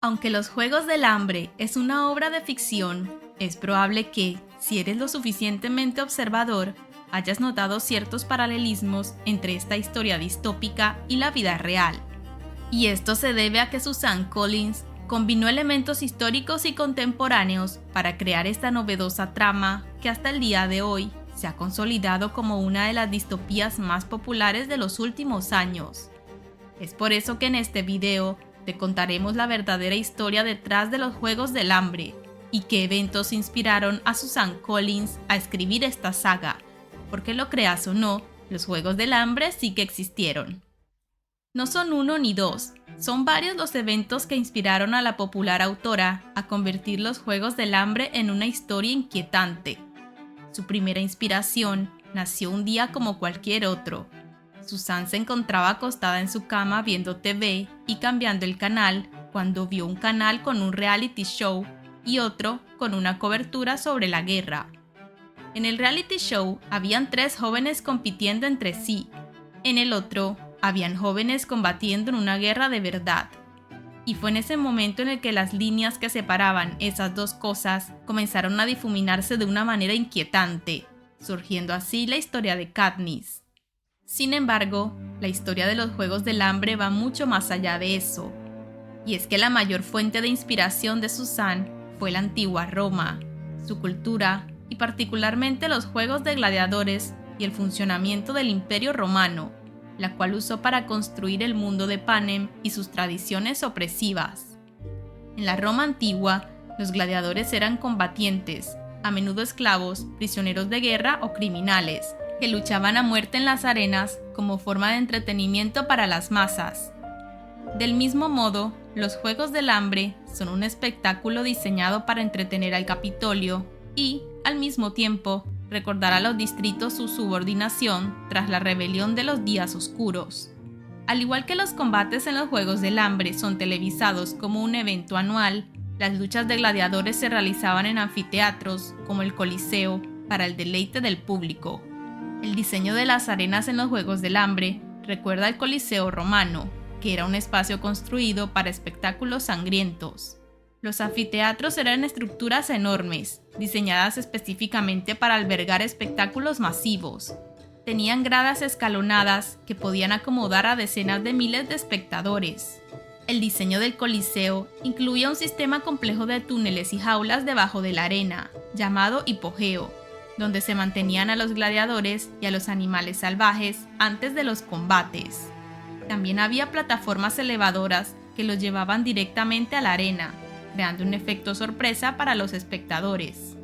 Aunque Los Juegos del Hambre es una obra de ficción, es probable que, si eres lo suficientemente observador, hayas notado ciertos paralelismos entre esta historia distópica y la vida real. Y esto se debe a que Suzanne Collins combinó elementos históricos y contemporáneos para crear esta novedosa trama que hasta el día de hoy se ha consolidado como una de las distopías más populares de los últimos años. Es por eso que en este video te contaremos la verdadera historia detrás de Los Juegos del Hambre y qué eventos inspiraron a Suzanne Collins a escribir esta saga, porque lo creas o no, Los Juegos del Hambre sí que existieron. No son uno ni dos, son varios los eventos que inspiraron a la popular autora a convertir Los Juegos del Hambre en una historia inquietante. Su primera inspiración nació un día como cualquier otro. Suzanne se encontraba acostada en su cama viendo TV y cambiando el canal cuando vio un canal con un reality show y otro con una cobertura sobre la guerra. En el reality show habían 3 jóvenes compitiendo entre sí. En el otro habían jóvenes combatiendo en una guerra de verdad. Y fue en ese momento en el que las líneas que separaban esas dos cosas comenzaron a difuminarse de una manera inquietante, surgiendo así la historia de Katniss. Sin embargo, la historia de Los Juegos del Hambre va mucho más allá de eso. Y es que la mayor fuente de inspiración de Suzanne fue la antigua Roma, su cultura y particularmente los juegos de gladiadores y el funcionamiento del Imperio Romano, la cual usó para construir el mundo de Panem y sus tradiciones opresivas. En la Roma antigua, los gladiadores eran combatientes, a menudo esclavos, prisioneros de guerra o criminales, que luchaban a muerte en las arenas como forma de entretenimiento para las masas. Del mismo modo, los Juegos del Hambre son un espectáculo diseñado para entretener al Capitolio y, al mismo tiempo, recordar a los distritos su subordinación tras la rebelión de los días oscuros. Al igual que los combates en los Juegos del Hambre son televisados como un evento anual, las luchas de gladiadores se realizaban en anfiteatros, como el Coliseo, para el deleite del público. El diseño de las arenas en los Juegos del Hambre recuerda al Coliseo romano, que era un espacio construido para espectáculos sangrientos. Los anfiteatros eran estructuras enormes, diseñadas específicamente para albergar espectáculos masivos. Tenían gradas escalonadas que podían acomodar a decenas de miles de espectadores. El diseño del Coliseo incluía un sistema complejo de túneles y jaulas debajo de la arena, llamado hipogeo, donde se mantenían a los gladiadores y a los animales salvajes antes de los combates. También había plataformas elevadoras que los llevaban directamente a la arena, creando un efecto sorpresa para los espectadores.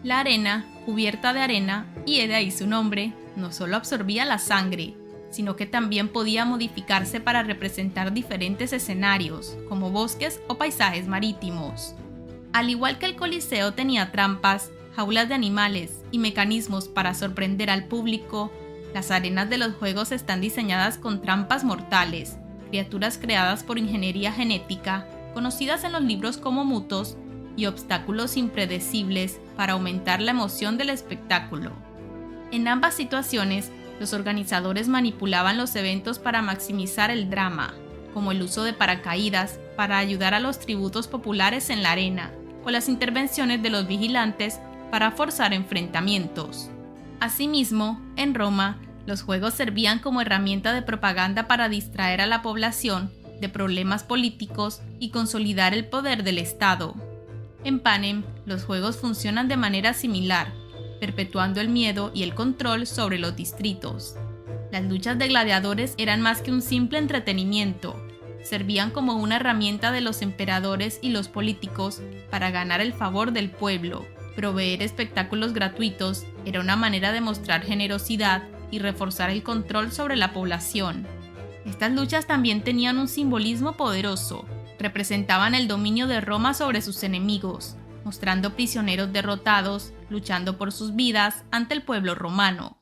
La arena, cubierta de arena, y de ahí su nombre, no solo absorbía la sangre, sino que también podía modificarse para representar diferentes escenarios, como bosques o paisajes marítimos. Al igual que el Coliseo tenía trampas, jaulas de animales y mecanismos para sorprender al público, las arenas de los juegos están diseñadas con trampas mortales, criaturas creadas por ingeniería genética, conocidas en los libros como mutos, y obstáculos impredecibles para aumentar la emoción del espectáculo. En ambas situaciones, los organizadores manipulaban los eventos para maximizar el drama, como el uso de paracaídas para ayudar a los tributos populares en la arena, o las intervenciones de los vigilantes para forzar enfrentamientos. Asimismo, en Roma, los juegos servían como herramienta de propaganda para distraer a la población de problemas políticos y consolidar el poder del Estado. En Panem, los juegos funcionan de manera similar, perpetuando el miedo y el control sobre los distritos. Las luchas de gladiadores eran más que un simple entretenimiento, servían como una herramienta de los emperadores y los políticos para ganar el favor del pueblo. Proveer espectáculos gratuitos era una manera de mostrar generosidad y reforzar el control sobre la población. Estas luchas también tenían un simbolismo poderoso. Representaban el dominio de Roma sobre sus enemigos, mostrando prisioneros derrotados, luchando por sus vidas ante el pueblo romano.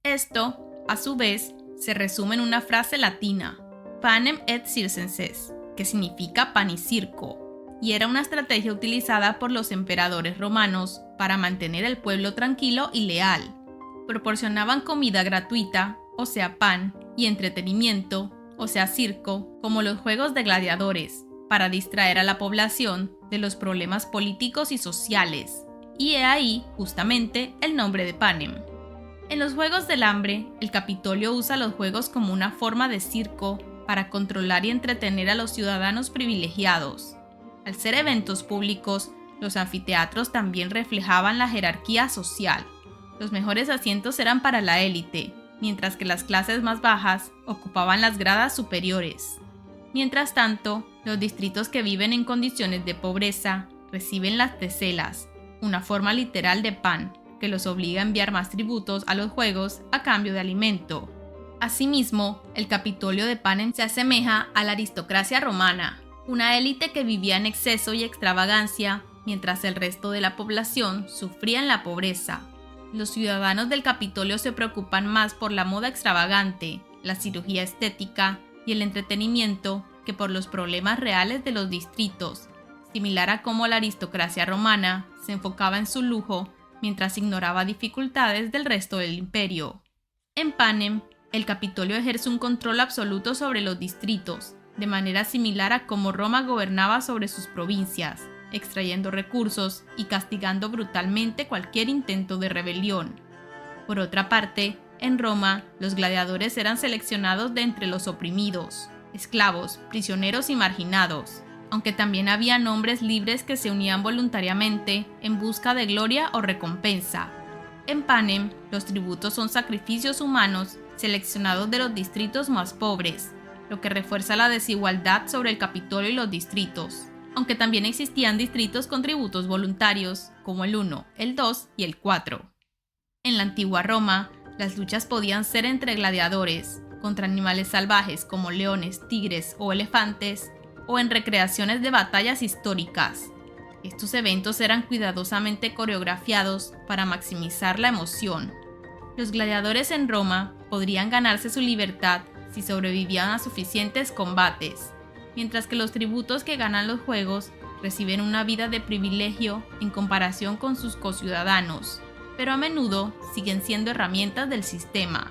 Esto, a su vez, se resume en una frase latina, panem et circenses, que significa pan y circo, y era una estrategia utilizada por los emperadores romanos para mantener el pueblo tranquilo y leal. Proporcionaban comida gratuita, o sea pan, y entretenimiento, o sea circo, como los juegos de gladiadores, para distraer a la población de los problemas políticos y sociales, y he ahí justamente el nombre de Panem. En los Juegos del Hambre, el Capitolio usa los juegos como una forma de circo para controlar y entretener a los ciudadanos privilegiados. Al ser eventos públicos, los anfiteatros también reflejaban la jerarquía social. Los mejores asientos eran para la élite, mientras que las clases más bajas ocupaban las gradas superiores. Mientras tanto, los distritos que viven en condiciones de pobreza reciben las teselas, una forma literal de pan, que los obliga a enviar más tributos a los juegos a cambio de alimento. Asimismo, el Capitolio de Panem se asemeja a la aristocracia romana, una élite que vivía en exceso y extravagancia, mientras el resto de la población sufría en la pobreza. Los ciudadanos del Capitolio se preocupan más por la moda extravagante, la cirugía estética y el entretenimiento que por los problemas reales de los distritos, similar a cómo la aristocracia romana se enfocaba en su lujo mientras ignoraba dificultades del resto del imperio. En Panem, el Capitolio ejerce un control absoluto sobre los distritos, de manera similar a cómo Roma gobernaba sobre sus provincias, extrayendo recursos y castigando brutalmente cualquier intento de rebelión. Por otra parte, en Roma, los gladiadores eran seleccionados de entre los oprimidos, esclavos, prisioneros y marginados, aunque también había hombres libres que se unían voluntariamente en busca de gloria o recompensa. En Panem, los tributos son sacrificios humanos seleccionados de los distritos más pobres, lo que refuerza la desigualdad sobre el Capitolio y los distritos, aunque también existían distritos con tributos voluntarios, como el 1, el 2 y el 4. En la antigua Roma, las luchas podían ser entre gladiadores, contra animales salvajes como leones, tigres o elefantes, o en recreaciones de batallas históricas. Estos eventos eran cuidadosamente coreografiados para maximizar la emoción. Los gladiadores en Roma podrían ganarse su libertad si sobrevivían a suficientes combates, mientras que los tributos que ganan los juegos reciben una vida de privilegio en comparación con sus conciudadanos, pero a menudo siguen siendo herramientas del sistema,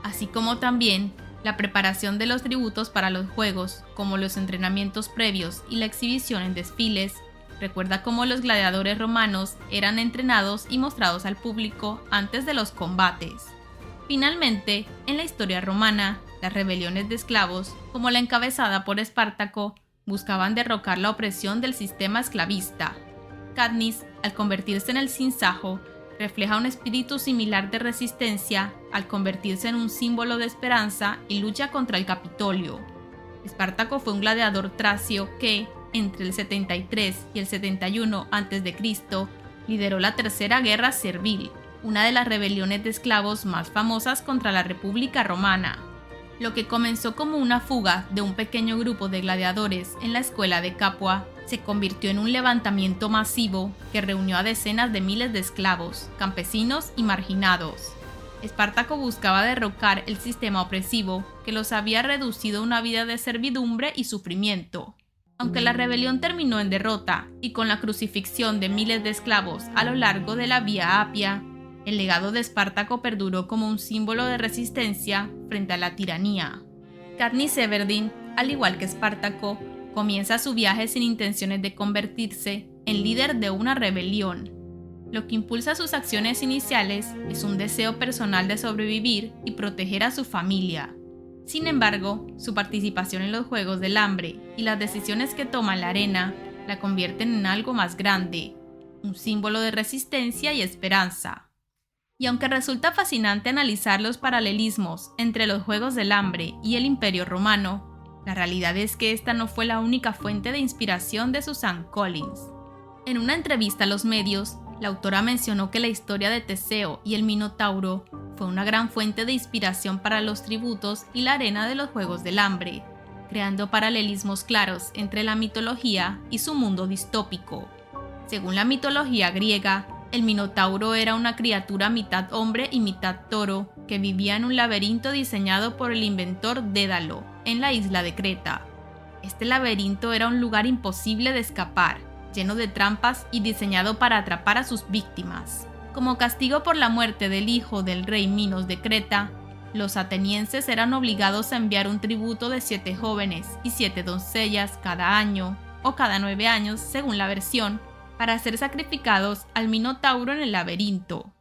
así como también la preparación de los tributos para los juegos, como los entrenamientos previos y la exhibición en desfiles, recuerda cómo los gladiadores romanos eran entrenados y mostrados al público antes de los combates. Finalmente, en la historia romana, las rebeliones de esclavos, como la encabezada por Espartaco, buscaban derrocar la opresión del sistema esclavista. Katniss, al convertirse en el sinsajo, refleja un espíritu similar de resistencia al convertirse en un símbolo de esperanza y lucha contra el Capitolio. Espartaco fue un gladiador tracio que, entre el 73 y el 71 a.C., lideró la Tercera Guerra Servil, una de las rebeliones de esclavos más famosas contra la República Romana. Lo que comenzó como una fuga de un pequeño grupo de gladiadores en la escuela de Capua se convirtió en un levantamiento masivo que reunió a decenas de miles de esclavos, campesinos y marginados. Espartaco buscaba derrocar el sistema opresivo que los había reducido a una vida de servidumbre y sufrimiento. Aunque la rebelión terminó en derrota y con la crucifixión de miles de esclavos a lo largo de la Vía Apia, el legado de Espartaco perduró como un símbolo de resistencia frente a la tiranía. Katniss Everdeen, al igual que Espartaco, comienza su viaje sin intenciones de convertirse en líder de una rebelión. Lo que impulsa sus acciones iniciales es un deseo personal de sobrevivir y proteger a su familia. Sin embargo, su participación en los Juegos del Hambre y las decisiones que toma en la arena la convierten en algo más grande, un símbolo de resistencia y esperanza. Y aunque resulta fascinante analizar los paralelismos entre los Juegos del Hambre y el Imperio Romano, la realidad es que esta no fue la única fuente de inspiración de Suzanne Collins. En una entrevista a los medios, la autora mencionó que la historia de Teseo y el Minotauro fue una gran fuente de inspiración para los tributos y la arena de los Juegos del Hambre, creando paralelismos claros entre la mitología y su mundo distópico. Según la mitología griega, el Minotauro era una criatura mitad hombre y mitad toro que vivía en un laberinto diseñado por el inventor Dédalo, en la isla de Creta. Este laberinto era un lugar imposible de escapar, lleno de trampas y diseñado para atrapar a sus víctimas. Como castigo por la muerte del hijo del rey Minos de Creta, Los atenienses eran obligados a enviar un tributo de 7 jóvenes y 7 doncellas cada año, o cada 9 años según la versión, para ser sacrificados al Minotauro en el laberinto.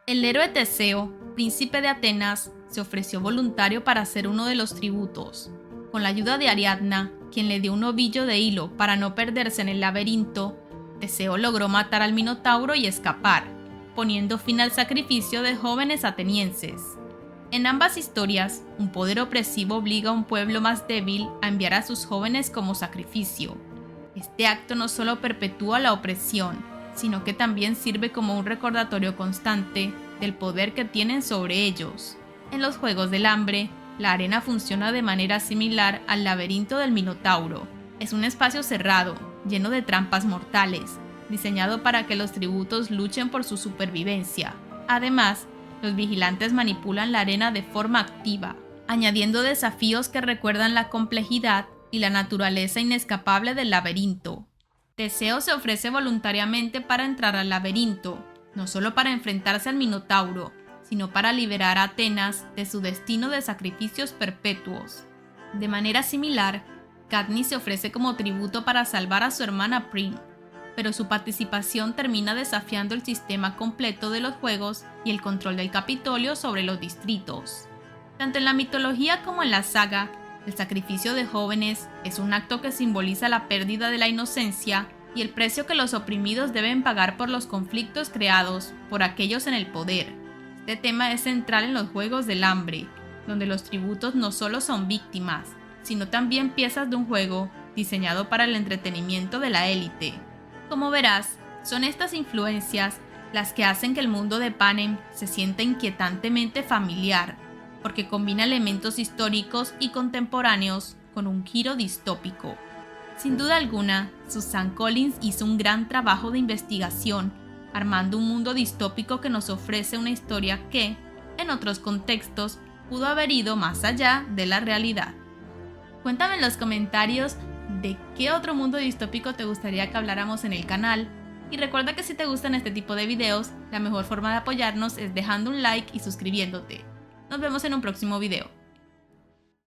El héroe Teseo, príncipe de Atenas, se ofreció voluntario para hacer uno de los tributos. Con la ayuda de Ariadna, quien le dio un ovillo de hilo para no perderse en el laberinto, Teseo logró matar al Minotauro y escapar, poniendo fin al sacrificio de jóvenes atenienses. En ambas historias, un poder opresivo obliga a un pueblo más débil a enviar a sus jóvenes como sacrificio. Este acto no solo perpetúa la opresión, sino que también sirve como un recordatorio constante del poder que tienen sobre ellos. En los Juegos del Hambre, la arena funciona de manera similar al laberinto del Minotauro. Es un espacio cerrado, lleno de trampas mortales, diseñado para que los tributos luchen por su supervivencia. Además, los vigilantes manipulan la arena de forma activa, añadiendo desafíos que recuerdan la complejidad y la naturaleza inescapable del laberinto. Teseo se ofrece voluntariamente para entrar al laberinto, no solo para enfrentarse al Minotauro, sino para liberar a Atenas de su destino de sacrificios perpetuos. De manera similar, Katniss se ofrece como tributo para salvar a su hermana Prim, pero su participación termina desafiando el sistema completo de los juegos y el control del Capitolio sobre los distritos. Tanto en la mitología como en la saga, el sacrificio de jóvenes es un acto que simboliza la pérdida de la inocencia y el precio que los oprimidos deben pagar por los conflictos creados por aquellos en el poder. Este tema es central en los Juegos del Hambre, donde los tributos no solo son víctimas, sino también piezas de un juego diseñado para el entretenimiento de la élite. Como verás, son estas influencias las que hacen que el mundo de Panem se sienta inquietantemente familiar, porque combina elementos históricos y contemporáneos con un giro distópico. Sin duda alguna, Suzanne Collins hizo un gran trabajo de investigación, armando un mundo distópico que nos ofrece una historia que, en otros contextos, pudo haber ido más allá de la realidad. Cuéntame en los comentarios de qué otro mundo distópico te gustaría que habláramos en el canal. Y recuerda que si te gustan este tipo de videos, la mejor forma de apoyarnos es dejando un like y suscribiéndote. Nos vemos en un próximo video.